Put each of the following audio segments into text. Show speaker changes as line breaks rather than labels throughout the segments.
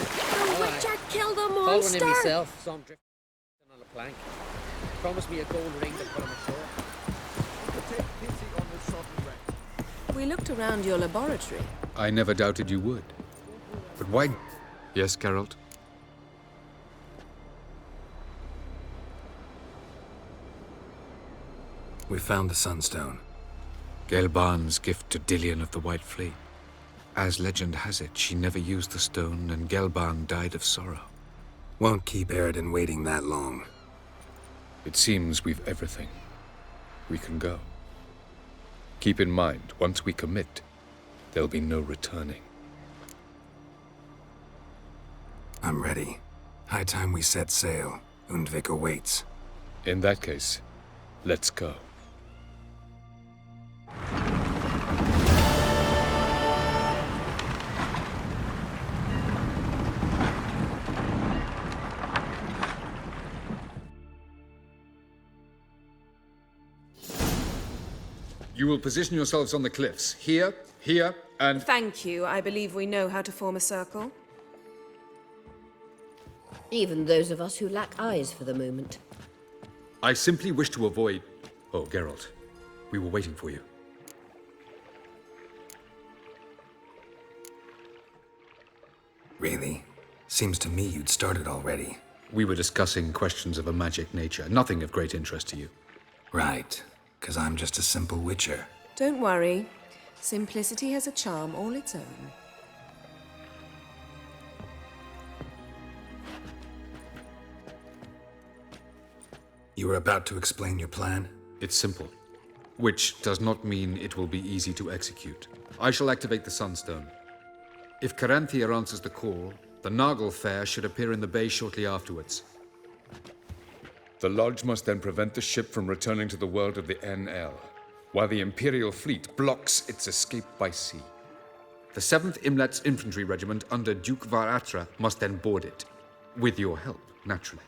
The witcher killed a
Following
monster!
him myself, saw him drifting on a plank. Promised me a gold ring to put him ashore.
Take pity on the sodden wreck.
We looked around your laboratory.
I never doubted you would. But why? Yes, Geralt?
We found the Sunstone.
Gelban's gift to Dillion of the White Fleet. As legend has it, she never used the stone, and Gelban died of sorrow.
Won't keep Eredin waiting that long.
It seems we've everything. We can go. Keep in mind, once we commit, there'll be no returning.
I'm ready. High time we set sail. Undvik awaits.
In that case, let's go. You will position yourselves on the cliffs. Here, here, and...
Thank you. I believe we know how to form a circle.
Even those of us who lack eyes for the moment.
I simply wish to avoid... Oh, Geralt. We were waiting for you.
Really? Seems to me you'd started already.
We were discussing questions of a magic nature, nothing of great interest to you.
Right. 'Cause I'm just a simple witcher.
Don't worry. Simplicity has a charm all its own.
You were about to explain your plan?
It's simple. Which does not mean it will be easy to execute. I shall activate the Sunstone. If Caranthir answers the call, the Naglfar should appear in the bay shortly afterwards. The Lodge must then prevent the ship from returning to the world of the NL, while the Imperial fleet blocks its escape by sea. The 7th Imlet's Infantry Regiment under Duke Varatra must then board it. With your help, naturally.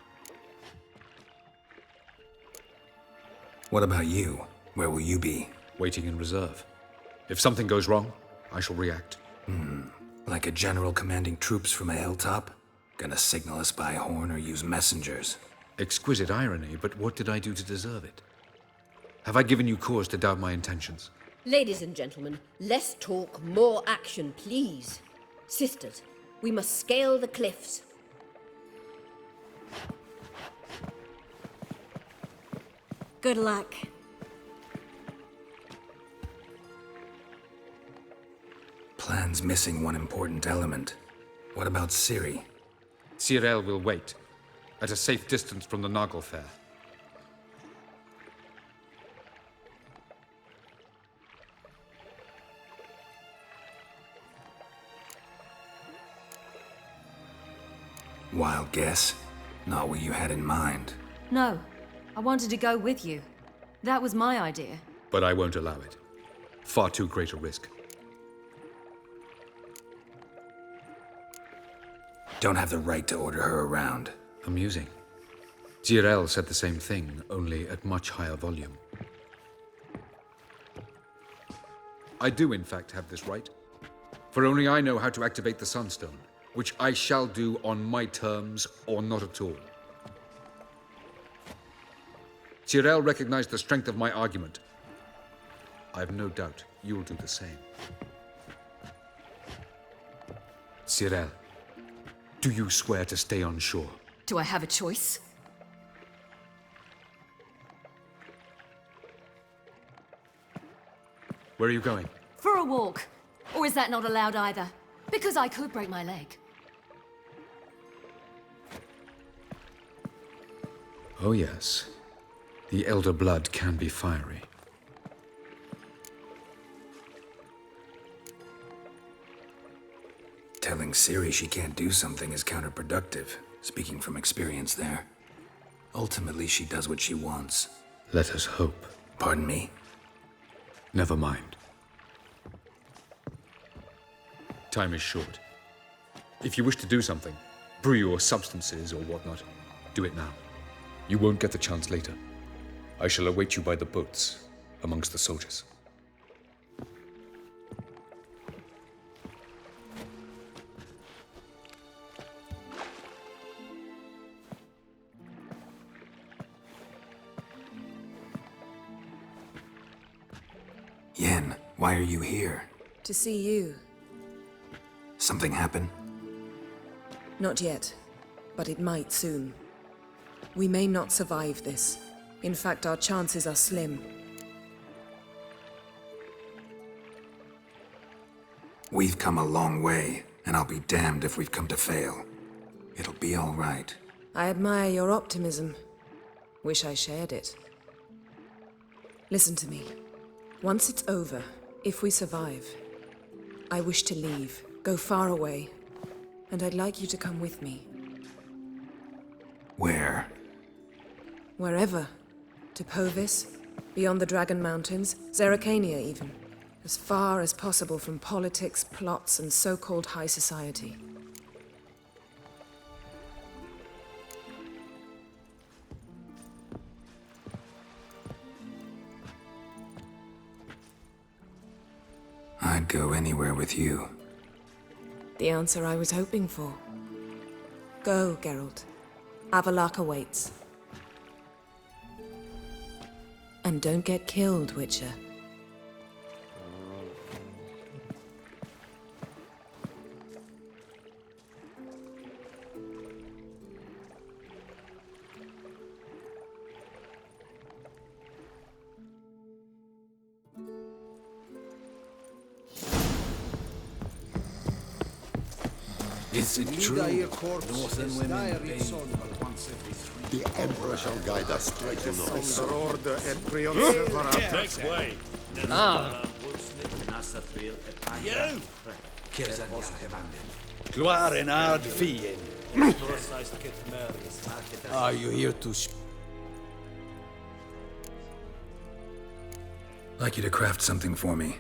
What about you? Where will you be?
Waiting in reserve. If something goes wrong, I shall react.
Like a general commanding troops from a hilltop? Gonna signal us by horn or use messengers?
Exquisite irony, but what did I do to deserve it? Have I given you cause to doubt my intentions?
Ladies and gentlemen, less talk, more action, please. Sisters, we must scale the cliffs.
Good luck.
Plan's missing one important element. What about Ciri?
Cyril will wait, at a safe distance from the Naglfar.
Wild guess? Not what you had in mind.
No, I wanted to go with you. That was my idea.
But I won't allow it. Far too great a risk.
Don't have the right to order her around.
Amusing. Cyril said the same thing, only at much higher volume. I do, in fact, have this right. For only I know how to activate the Sunstone, which I shall do on my terms or not at all. Cyril recognized the strength of my argument. I've no doubt you'll do the same. Cyril, do you swear to stay on shore?
Do I have a choice?
Where are you going?
For a walk. Or is that not allowed either? Because I could break my leg.
Oh yes. The Elder Blood can be fiery.
Telling Ciri she can't do something is counterproductive, speaking from experience there. Ultimately, she does what she wants.
Let us hope.
Pardon me?
Never mind. Time is short. If you wish to do something, brew your substances or whatnot, do it now. You won't get the chance later. I shall await you by the boats, amongst the soldiers.
Why are you here?
To see you.
Something happen?
Not yet, but it might soon. We may not survive this. In fact, our chances are slim.
We've come a long way, and I'll be damned if we've come to fail. It'll be all right.
I admire your optimism. Wish I shared it. Listen to me. Once it's over, if we survive, I wish to leave, go far away, and I'd like you to come with me.
Where?
Wherever. To Povis, beyond the Dragon Mountains, Zerrikania even. As far as possible from politics, plots, and so-called high society.
I'd go anywhere with you.
The answer I was hoping for. Go, Geralt. Avallac'h awaits. And don't get killed, Witcher.
Is it true?
Northern women bathe once every 3
The Emperor shall guide us straight to North.
Next way. You! Gloarenard Fien.
Are you here to
Like you to craft something for me.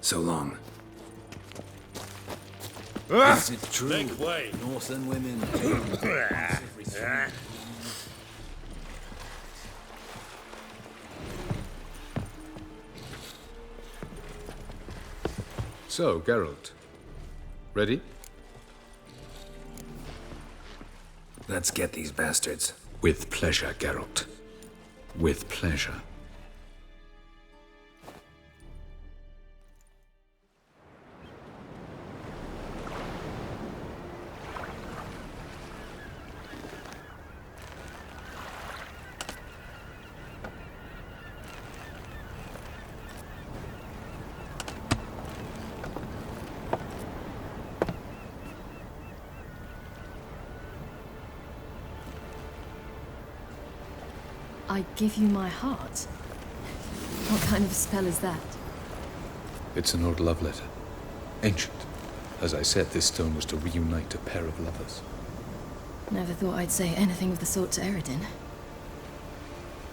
So long.
Is it true?
Make way.
Northern women bathe once every 3
So, Geralt. Ready?
Let's get these bastards.
With pleasure, Geralt. With pleasure.
I give you my heart? What kind of spell is that?
It's an old love letter. Ancient. As I said, this stone was to reunite a pair of lovers.
Never thought I'd say anything of the sort to Eredin.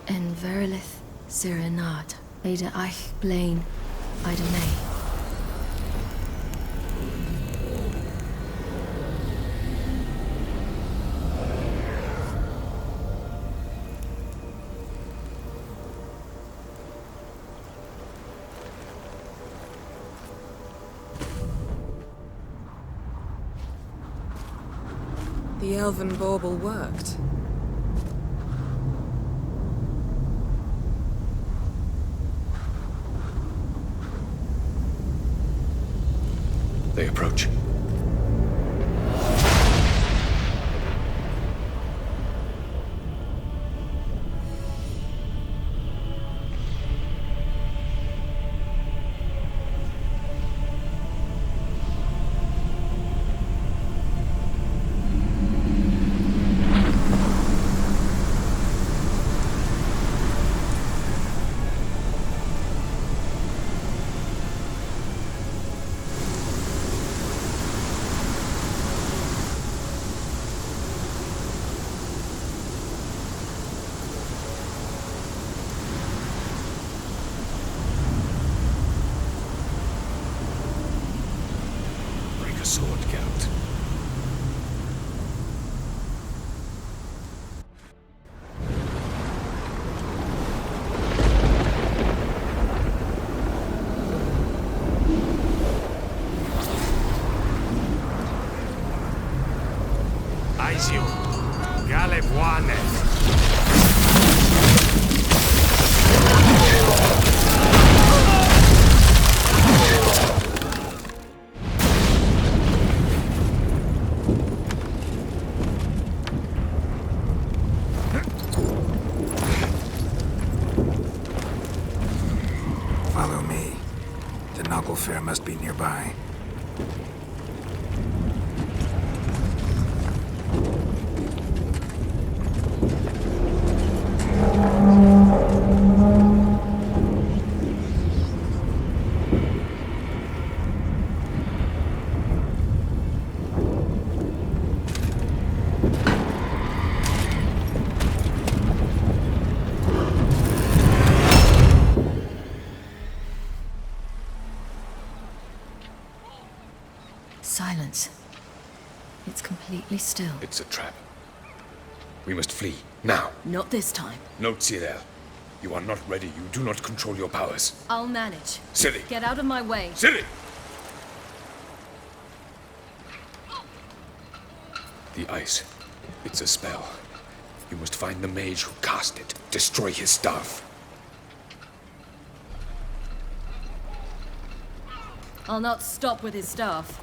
En verilith Sirenad, Ada Eich Blaine, Ida May.
The elven bauble worked.
They approach. Sword, Geralt.
advise you. Galebuane.
Follow me. The Noggle Fair must be nearby.
Silence. It's completely still.
It's a trap. We must flee, now.
Not this time.
No, Cyril. You are not ready. You do not control your powers.
I'll manage.
Ciri!
Get out of my way.
Ciri! The ice. It's a spell. You must find the mage who cast it. Destroy his staff.
I'll not stop with his staff.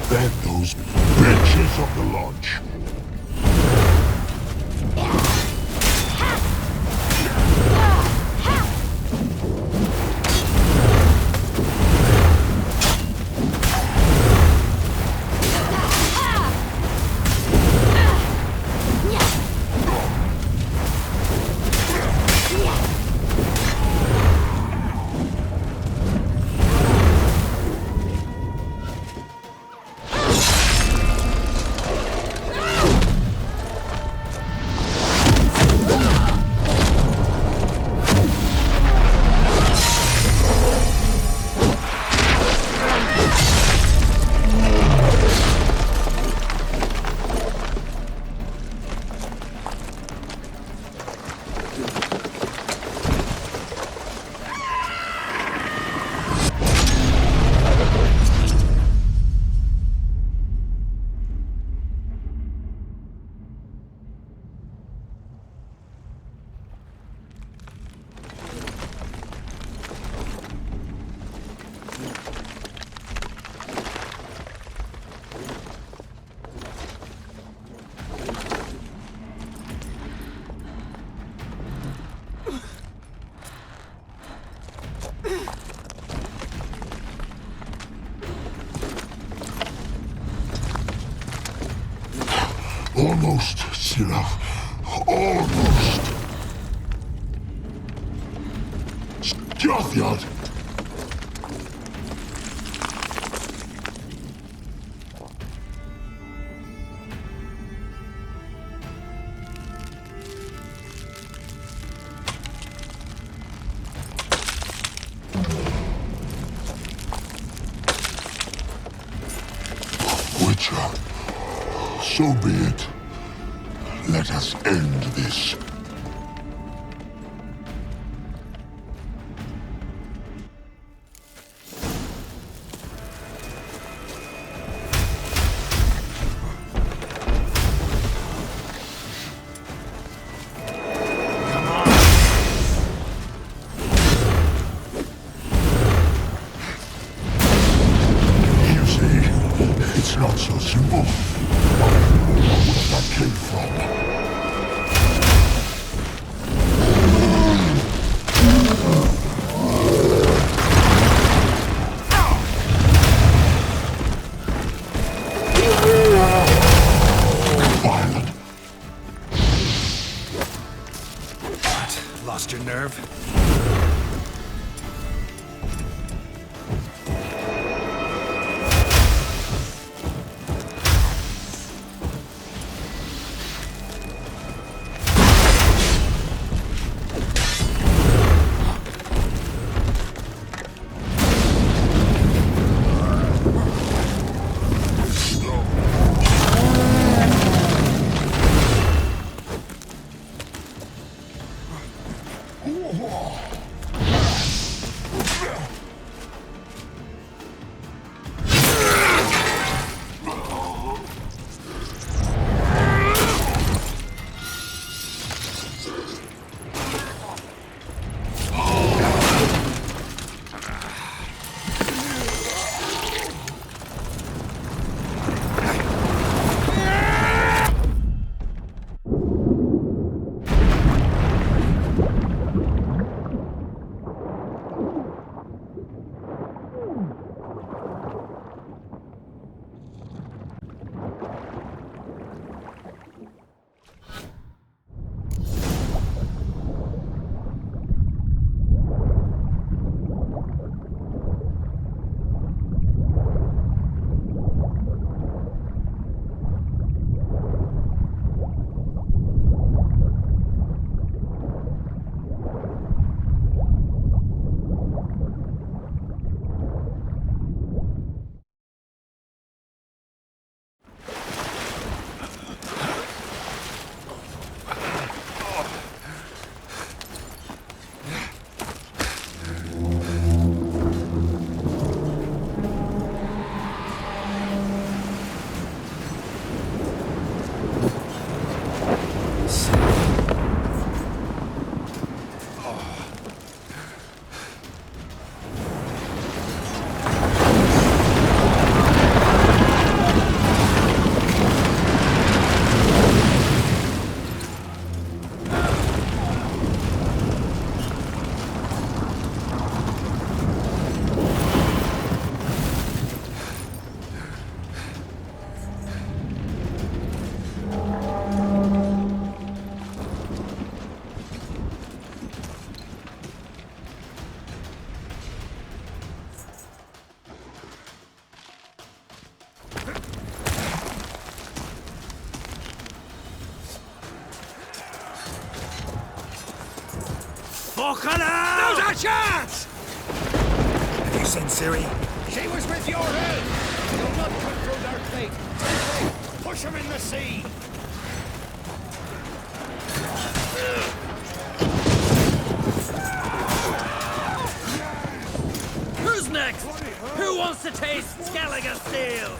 Then those bitches of the launch. Almost, Sirach. Almost. Stjothiad! So be it. Let us end this. It's not so simple. Where that came from. Violent.
What? Lost your nerve?
Now's our chance!
Have you seen Ciri?
She was with your help! You'll not cut through their fate! Push him in the sea! Who's next? Who wants to taste Skellige's steel?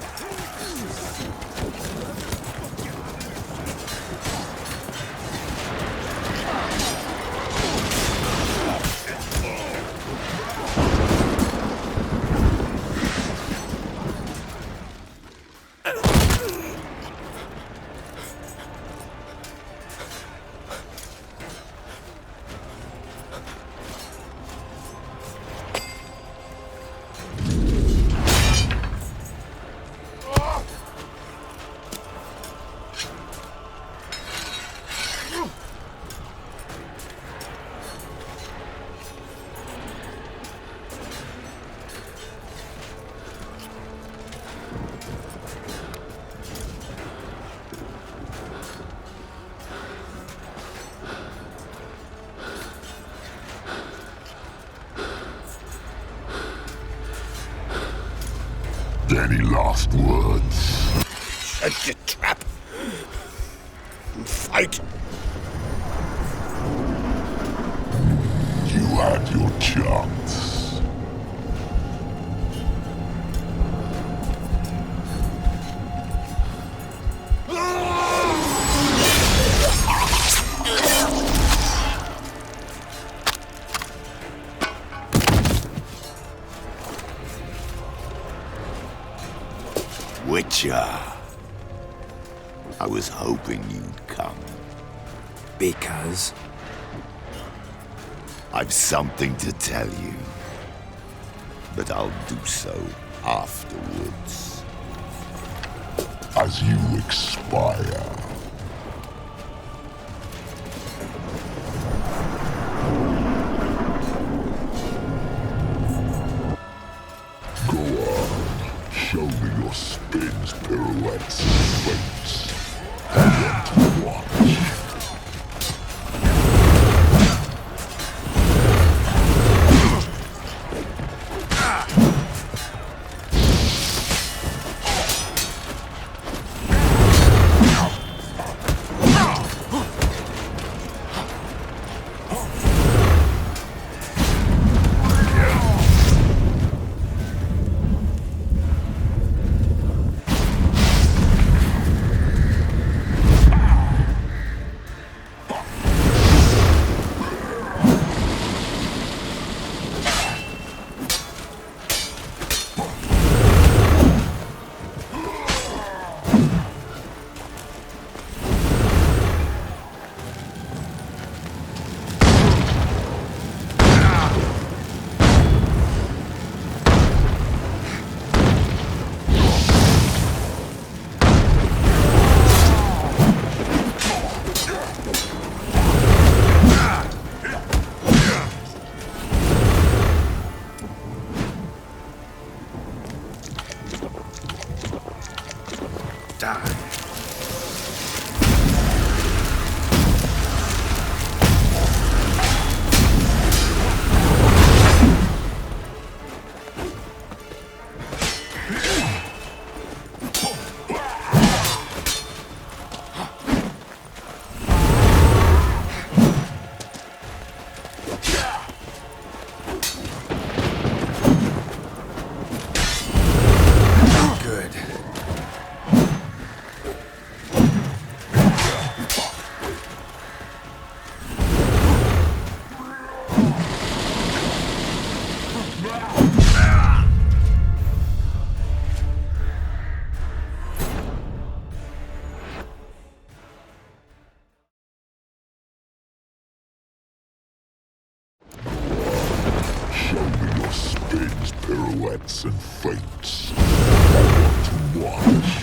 Any last words?
Shut your trap!
fight!
You had your chance.
Witcher. I was hoping you'd come.
Because?
I've something to tell you. But I'll do so afterwards.
As you expire. Go on. Show me your spins, pirouettes, and feints. I want to watch. Spins, pirouettes, and feints. I want to watch.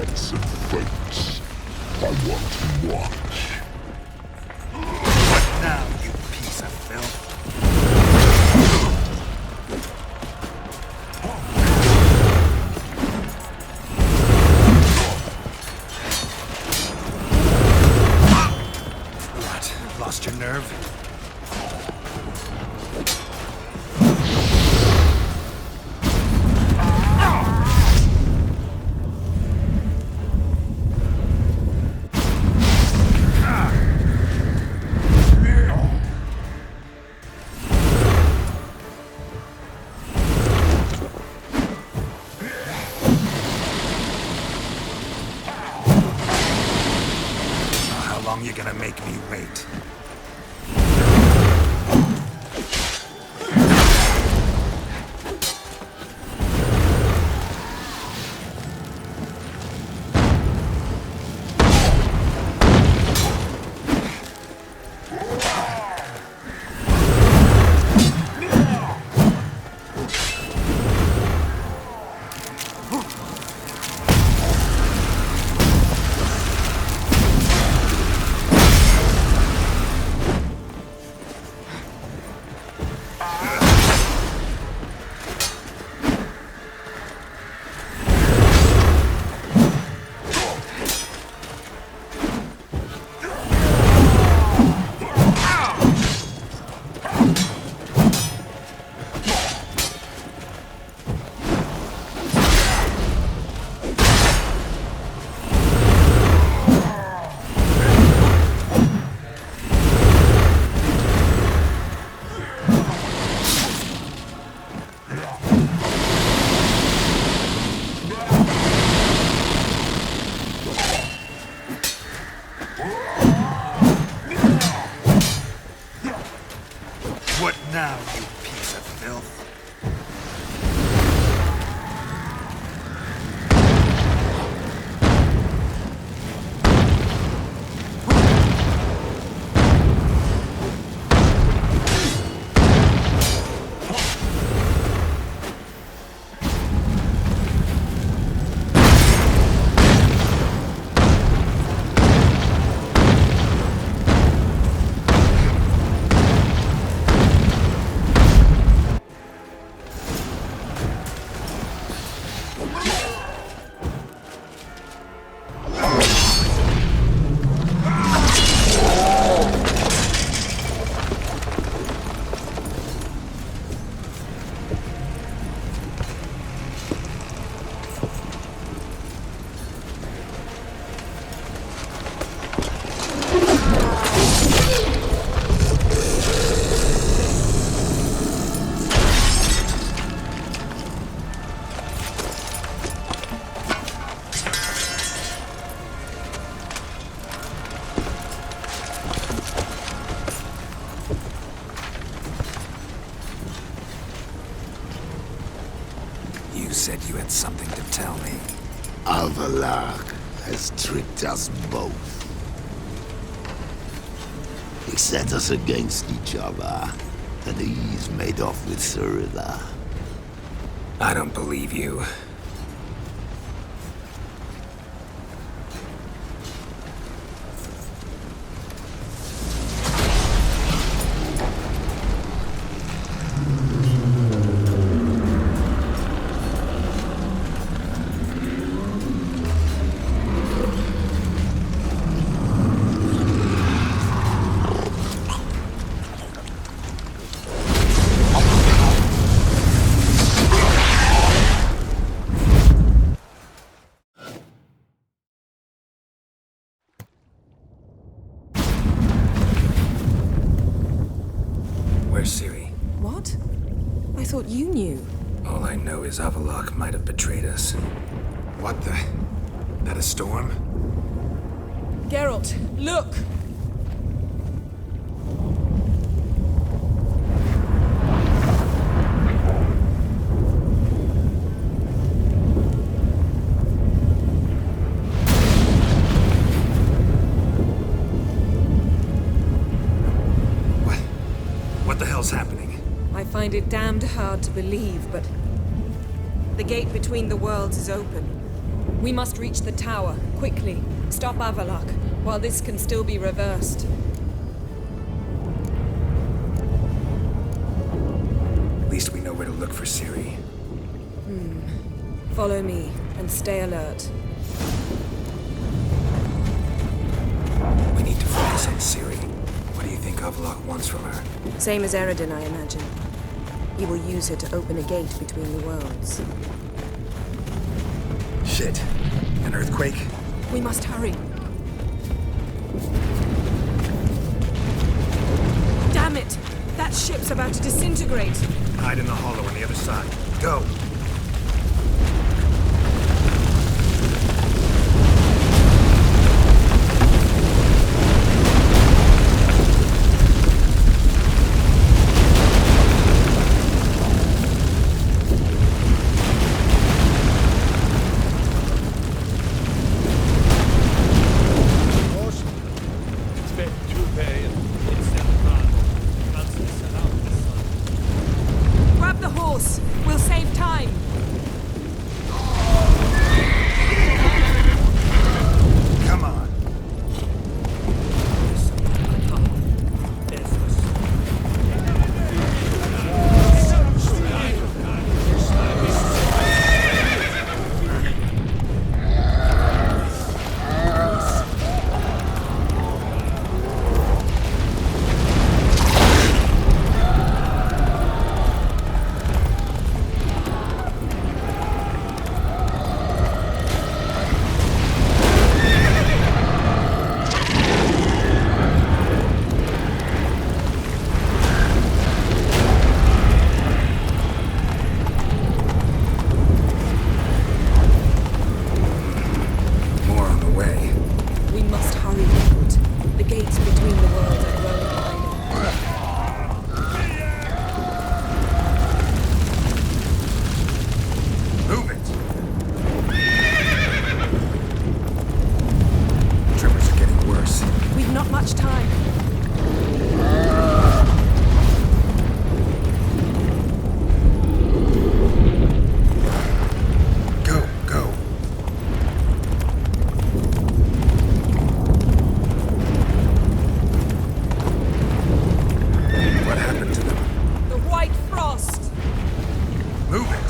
pirouettes and feints. I want to watch.
What now, you piece of filth? What? Lost your nerve? How long you gonna make me wait? What now, you piece of filth? You said you had something to tell me.
Alvalar has tricked us both. He set us against each other, and he's made off with Cirilla.
I don't believe you. Where's Ciri?
What? I thought you knew.
All I know is Avallac'h might have betrayed us. What the? That a storm?
Geralt, look!
What the hell's happening?
I find it damned hard to believe, but the gate between the worlds is open. We must reach the tower, quickly. Stop Avallac'h, while this can still be reversed.
At least we know where to look for Ciri.
Follow me, and stay alert.
We need to focus on Ciri. What do you think Avallac'h wants from her?
Same as Eredin, I imagine. He will use her to open a gate between the worlds.
Shit. An earthquake?
We must hurry. Damn it! That ship's about to disintegrate.
Hide in the hollow on the other side. Go!
Grab the horse. We'll save time.
Come on. More on the way.
We must hurry forward. The gates between the worlds are growing wider.
Move it! Tremors are getting worse.
We've not much time.
Go, go. What happened to them?
The White Frost!
Move it!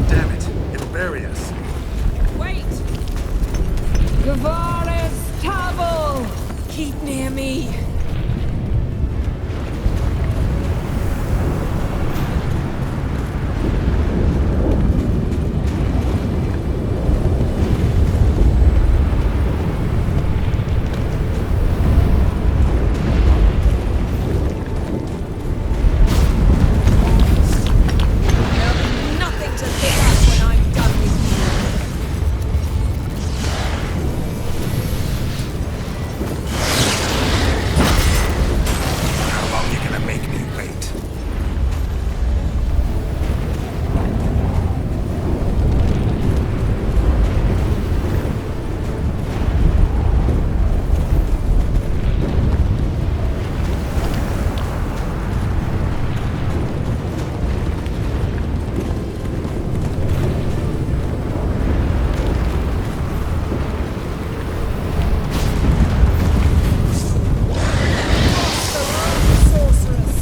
Damn it, it'll bury us.
Wait! Gavares Tabel! Keep near me. Nothing to pick up when I'm done with you.
How long you gonna make me wait?
Sorceress!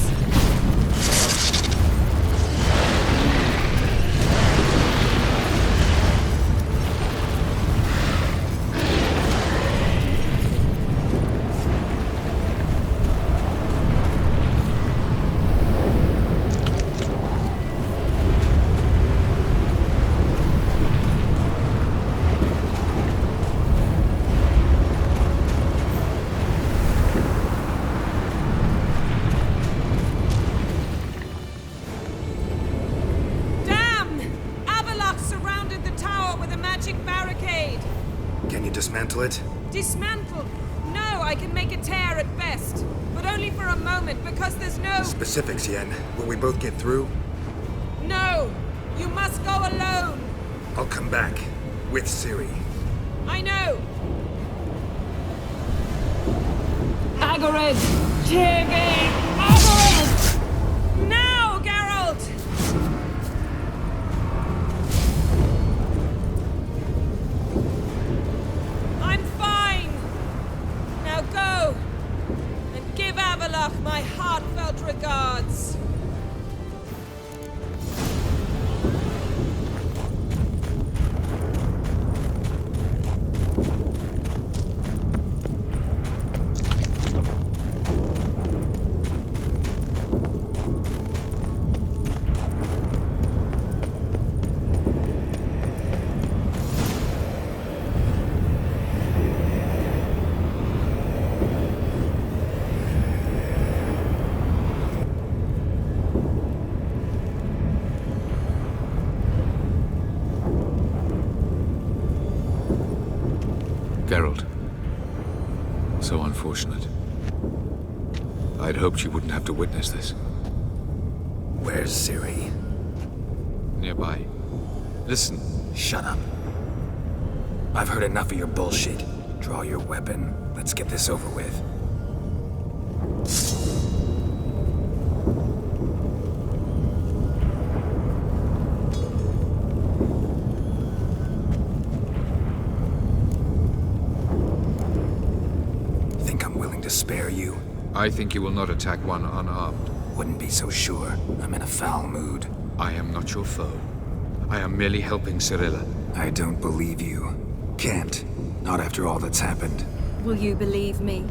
Damn! Avallac'h surrounded the tower with a magic barricade.
Can you dismantle it?
Dismantled? No, I can make a tear at best. But only for a moment, because there's no...
Specifics, Yen. Will we both get through?
No! You must go alone!
I'll come back. With Ciri.
I know! Agared! Teargate! Agared! Now, Geralt!
unfortunate. I'd hoped you wouldn't have to witness this.
Where's Ciri?
Nearby. Listen.
Shut up. I've heard enough of your bullshit. Draw your weapon. Let's get this over with. Think I'm willing to spare you?
I think you will not attack one unarmed.
Wouldn't be so sure. I'm in a foul mood.
I am not your foe. I am merely helping Cirilla.
I don't believe you. Can't. Not after all that's happened.
Will you believe me?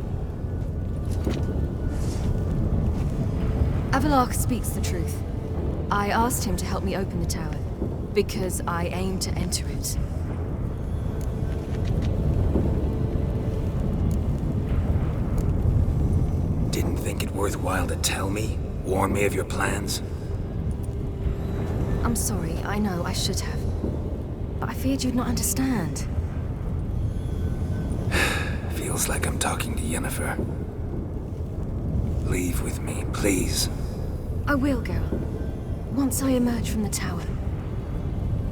Avalok speaks the truth. I asked him to help me open the tower, because I aim to enter it.
Didn't think it worthwhile to tell me? Warn me of your plans?
I'm sorry, I know, I should have. But I feared you'd not understand.
Feels like I'm talking to Yennefer. Leave with me, please.
I will, Geralt. Once I emerge from the tower.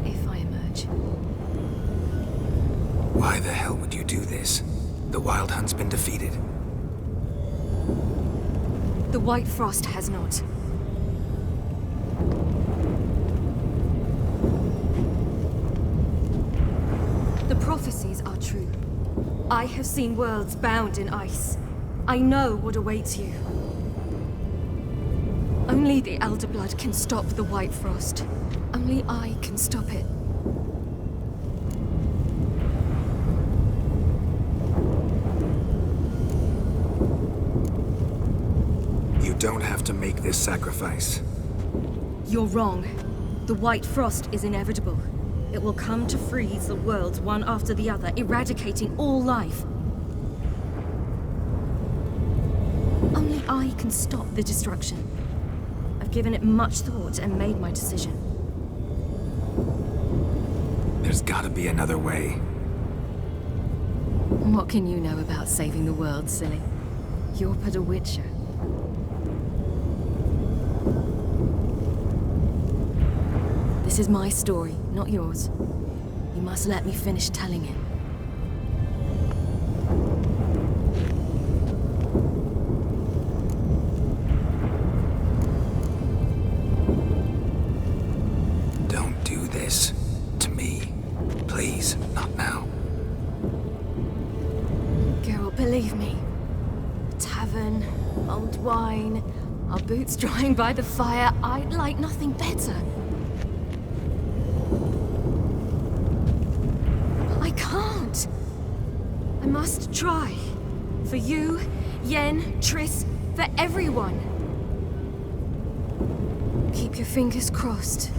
If I emerge.
Why the hell would you do this? The Wild Hunt's been defeated.
The White Frost has not. The prophecies are true. I have seen worlds bound in ice. I know what awaits you. Only the Elder Blood can stop the White Frost. Only I can stop it.
You don't have to make this sacrifice.
You're wrong. The White Frost is inevitable. It will come to freeze the worlds one after the other, eradicating all life. Only I can stop the destruction. I've given it much thought and made my decision.
There's gotta be another way.
What can you know about saving the world, silly? You're but a witcher. This is my story, not yours. You must let me finish telling it.
Don't do this to me. Please, not now.
Geralt, believe me. A tavern, old wine, our boots drying by the fire. I'd like nothing better. I can't. I must try. For you, Yen, Triss, for everyone. Keep your fingers crossed.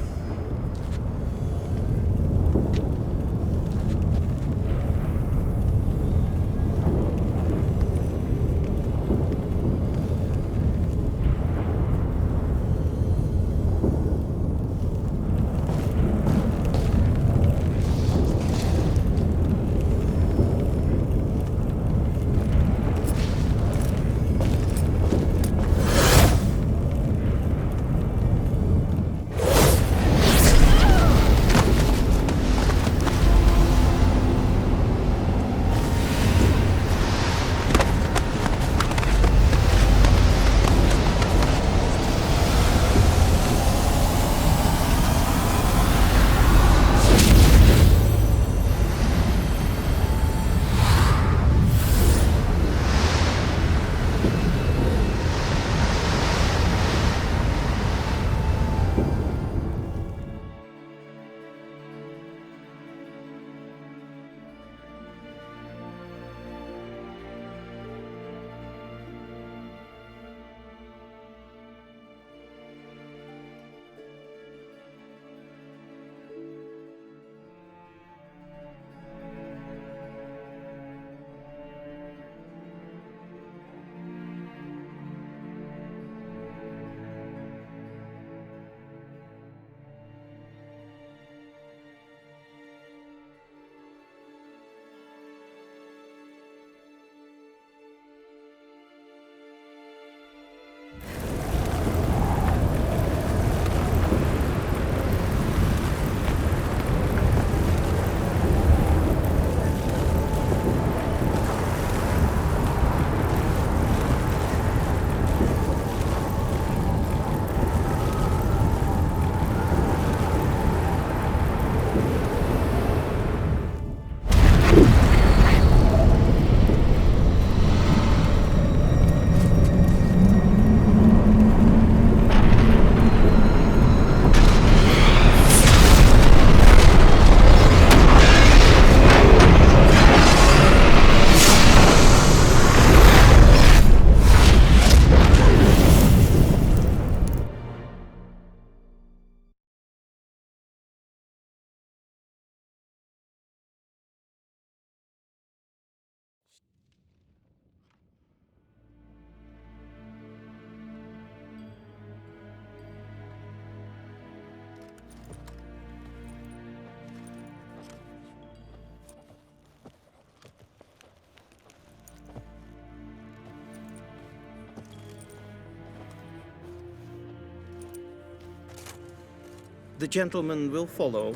The gentleman will follow.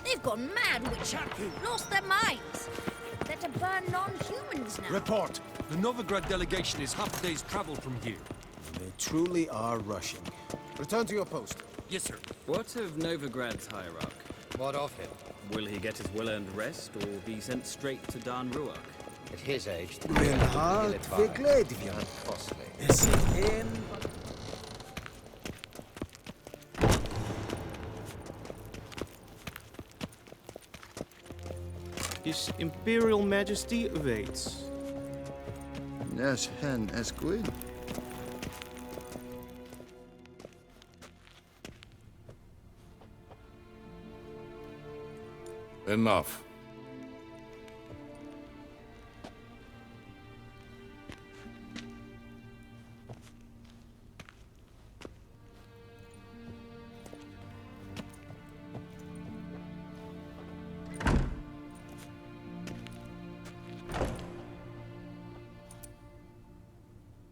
They've gone mad, Witcher. Lost their minds. They're to burn non-humans now.
Report. The Novigrad delegation is half a day's travel from here.
They truly are rushing. Return to your post.
Yes, sir.
What of Novigrad's hierarch?
What of him?
Will he get his well-earned rest, or be sent straight to Dan Ruach?
At his age, the
Reinhard Vigledvian.
costly.
Is he in?
His Imperial Majesty awaits.
Yes, hen as good.
Enough.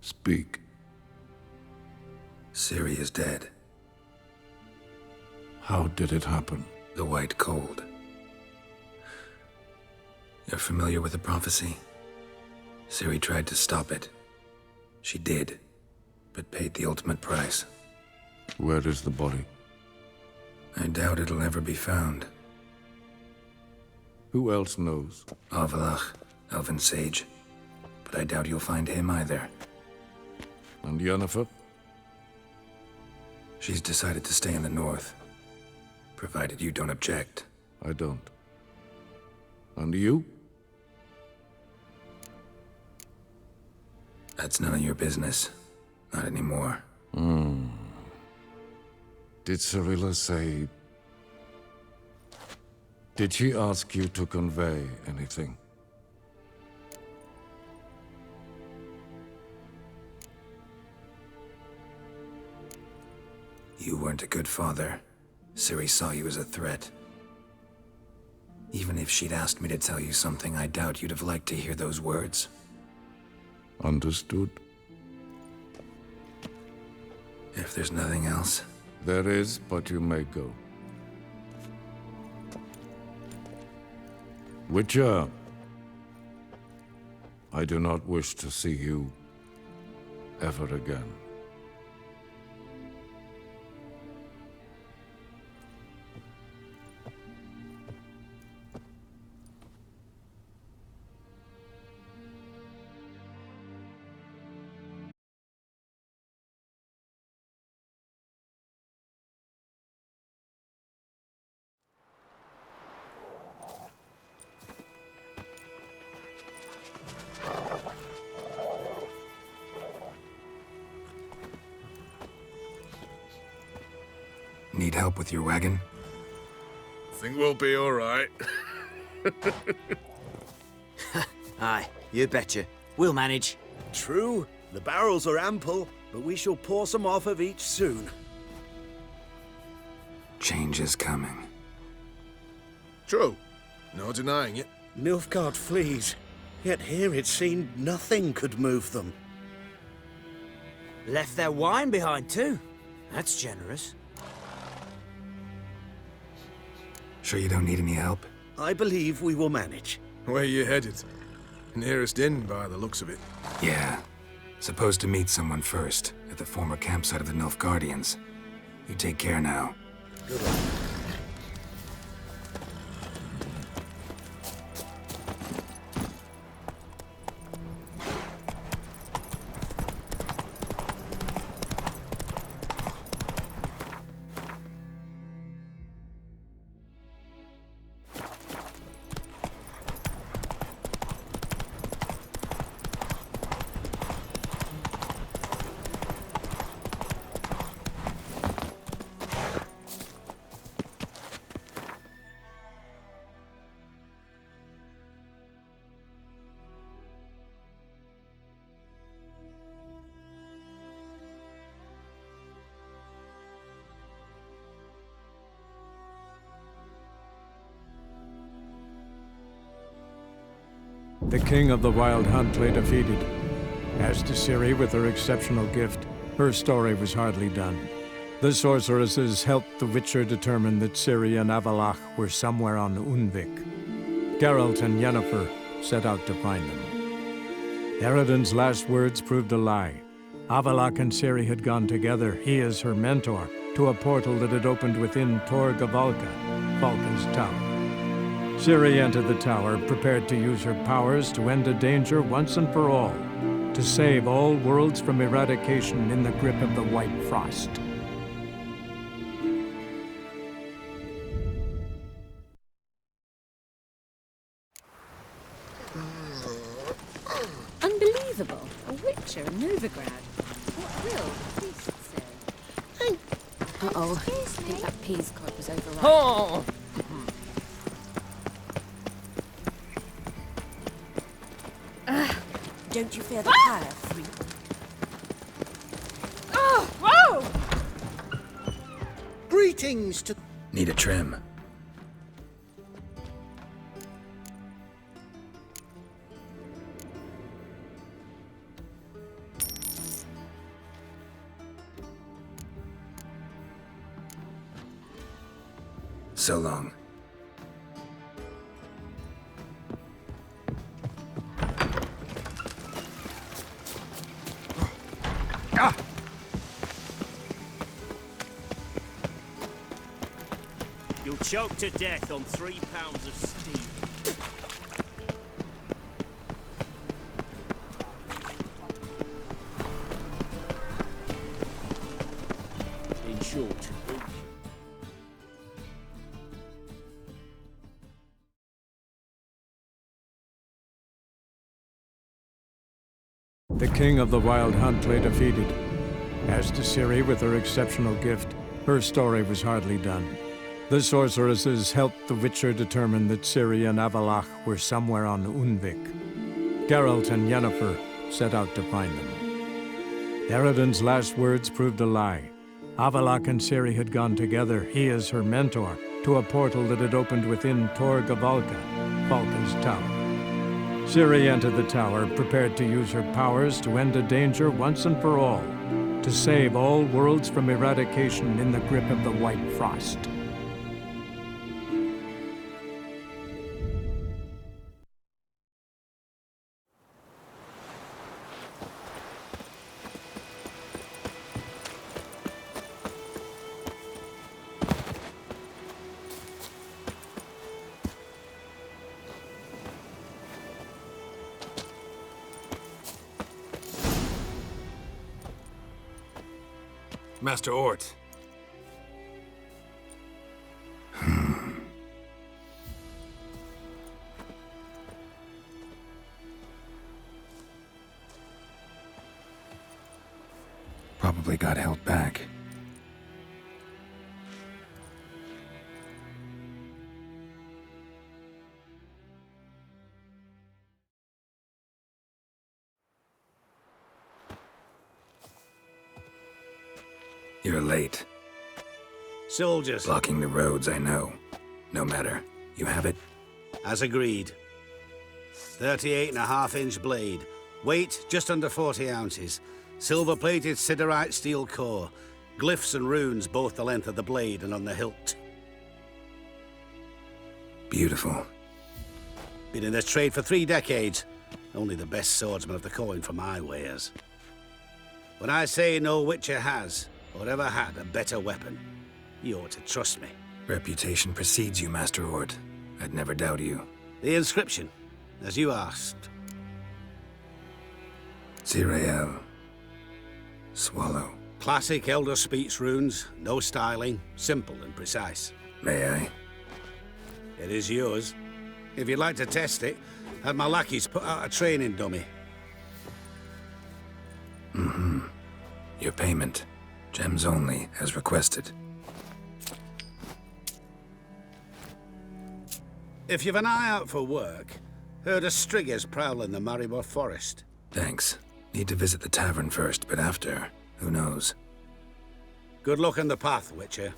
Speak.
Ciri is dead.
How did it happen?
The White Cold. You're familiar with the prophecy? Ciri tried to stop it. She did, but paid the ultimate price.
Where is the body?
I doubt it'll ever be found.
Who else knows?
Avallac'h, Elven Sage. But I doubt you'll find him either.
And Yennefer?
She's decided to stay in the north. Provided you don't object.
I don't. And you?
That's none of your business. Not anymore.
Did Cirilla say... Did she ask you to convey anything?
You weren't a good father. Ciri saw you as a threat. Even if she'd asked me to tell you something, I doubt you'd have liked to hear those words.
Understood.
If there's nothing else...
There is, but you may go. Witcher, I do not wish to see you ever again.
Need help with your wagon?
Think we'll be all right.
Aye, you betcha. We'll manage.
True, the barrels are ample, but we shall pour some off of each soon.
Change is coming.
True. No denying it.
Nilfgaard flees, yet here it seemed nothing could move them.
Left their wine behind too. That's generous.
Sure you don't need any help?
I believe we will manage.
Where you headed? Nearest inn, by the looks of it.
Yeah. Supposed to meet someone first, at the former campsite of the Nilfgaardians. You take care now.
Good luck.
The king of the Wild Hunt lay defeated. As to Ciri with her exceptional gift, her story was hardly done. The sorceresses helped the Witcher determine that Ciri and Avalach were somewhere on Unvik. Geralt and Yennefer set out to find them. Eredin's last words proved a lie. Avalach and Ciri had gone together, he as her mentor, to a portal that had opened within Tor Gavalka, Valka's tower. Ciri entered the tower, prepared to use her powers to end a danger once and for all, to save all worlds from eradication in the grip of the White Frost.
Unbelievable. A Witcher in Novigrad. What will the priest say?
Uh-oh. I think that peas cod was overripe.
Oh!
Don't you fear the fire, freak?
Oh! Whoa!
Greetings to...
Need a trim. So long.
You'll choke to death on 3 pounds of steam. In short,
The king of the Wild Hunt lay defeated. As to Ciri with her exceptional gift, her story was hardly done. The sorceresses helped the Witcher determine that Ciri and Avalach were somewhere on Unvik. Geralt and Yennefer set out to find them. Eredin's last words proved a lie. Avalach and Ciri had gone together, he as her mentor, to a portal that had opened within Tor Gavalka, Valka's tower. Ciri entered the tower, prepared to use her powers to end a danger once and for all, to save all worlds from eradication in the grip of the White Frost.
Master Ort.
Probably got held back. You're late.
Soldiers.
Blocking the roads, I know. No matter. You have it?
As agreed. 38.5-inch blade. Weight just under 40 ounces. Silver-plated siderite steel core. Glyphs and runes both the length of the blade and on the hilt.
Beautiful.
Been in this trade for 3 decades. Only the best swordsman of the coin for my wares. When I say no Witcher has, or ever had, a better weapon, you ought to trust me.
Reputation precedes you, Master Ort. I'd never doubt you.
The inscription, as you asked.
Zirael. Swallow.
Classic Elder Speech runes, no styling, simple and precise.
May I?
It is yours. If you'd like to test it, have my lackeys put out a training dummy.
Mm-hmm. Your payment. Gems only, as requested.
If you've an eye out for work, heard of Striggers prowling the Maribor Forest.
Thanks. Need to visit the tavern first, but after, who knows?
Good luck on the path, Witcher.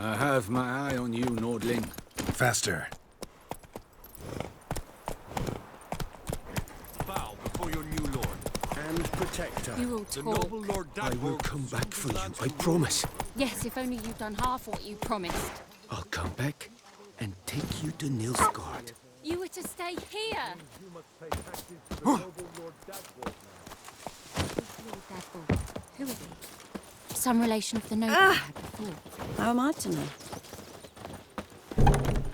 I have my eye on you, Nordling.
Faster.
Bow before your new lord and protector.
You will
The
talk.
noble Lord
I will
Dagwold
come back for you, I promise.
Yes, if only you'd done half what you promised.
I'll come back and take you to Nilfgaard.
You were to stay here.
Lord
Dagwold. Who are they? Some relation of the noble I had before.
How am I to know?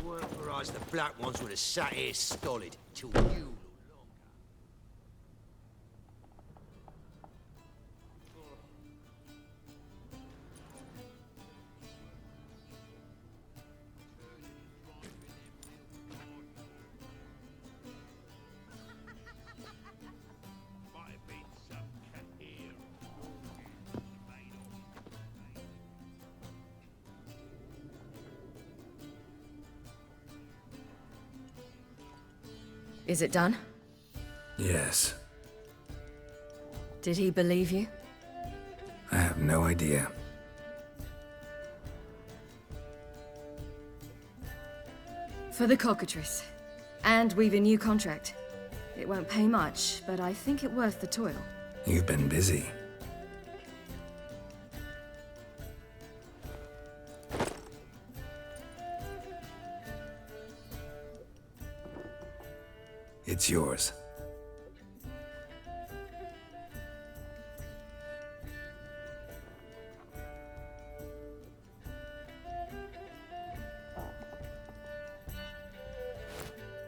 weren't for us, the black ones would have sat here stolid till you.
Is it done?
Yes.
Did he believe you?
I have no idea.
For the cockatrice. And we've a new contract. It won't pay much, but I think it worth the toil.
You've been busy. It's yours.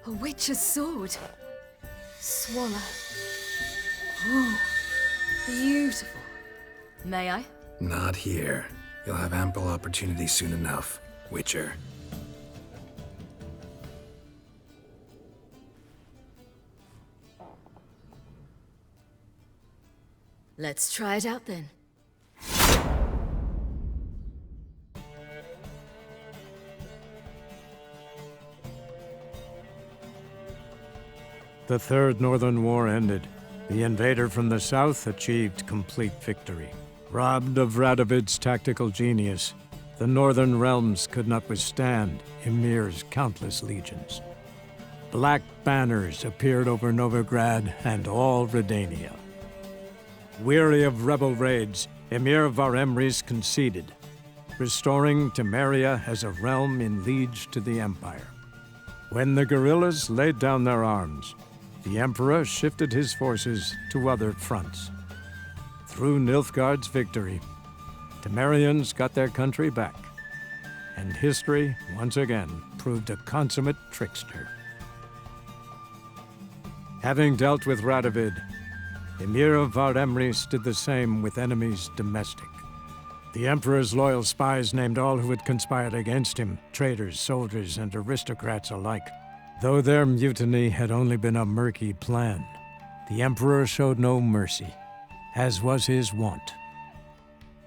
A witch's sword. Swallow. Oh, beautiful. May I?
Not here. You'll have ample opportunity soon enough, Witcher.
Let's try it out then.
The Third Northern War ended. The invader from the south achieved complete victory. Robbed of Radovid's tactical genius, the northern realms could not withstand Ymir's countless legions. Black banners appeared over Novigrad and all Redania. Weary of rebel raids, Ymir Varemris conceded, restoring Temeria as a realm in liege to the Empire. When the guerrillas laid down their arms, the Emperor shifted his forces to other fronts. Through Nilfgaard's victory, Temerians got their country back, and history once again proved a consummate trickster. Having dealt with Radovid, Ymir of Varemris did the same with enemies domestic. The Emperor's loyal spies named all who had conspired against him, traitors, soldiers, and aristocrats alike. Though their mutiny had only been a murky plan, the Emperor showed no mercy, as was his wont.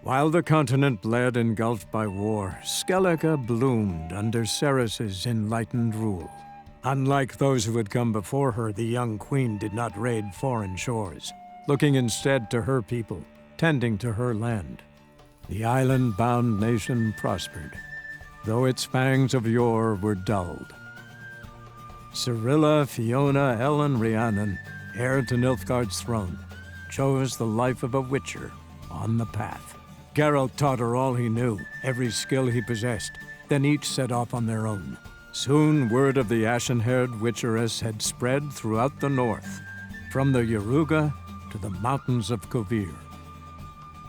While the continent bled engulfed by war, Skellige bloomed under Ceres's enlightened rule. Unlike those who had come before her, the young queen did not raid foreign shores, looking instead to her people, tending to her land. The island-bound nation prospered, though its fangs of yore were dulled. Cirilla, Fiona, Ellen, Rhiannon, heir to Nilfgaard's throne, chose the life of a witcher on the path. Geralt taught her all he knew, every skill he possessed, then each set off on their own. Soon word of the ashen-haired witcheress had spread throughout the north, from the Yaruga to the mountains of Kovir.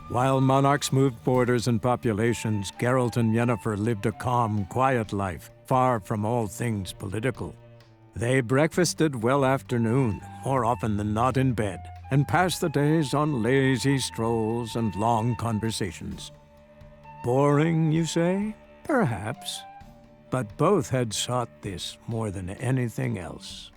While monarchs moved borders and populations, Geralt and Yennefer lived a calm, quiet life, far from all things political. They breakfasted well after noon, more often than not in bed, and passed the days on lazy strolls and long conversations. Boring, you say? Perhaps. But both had sought this more than anything else.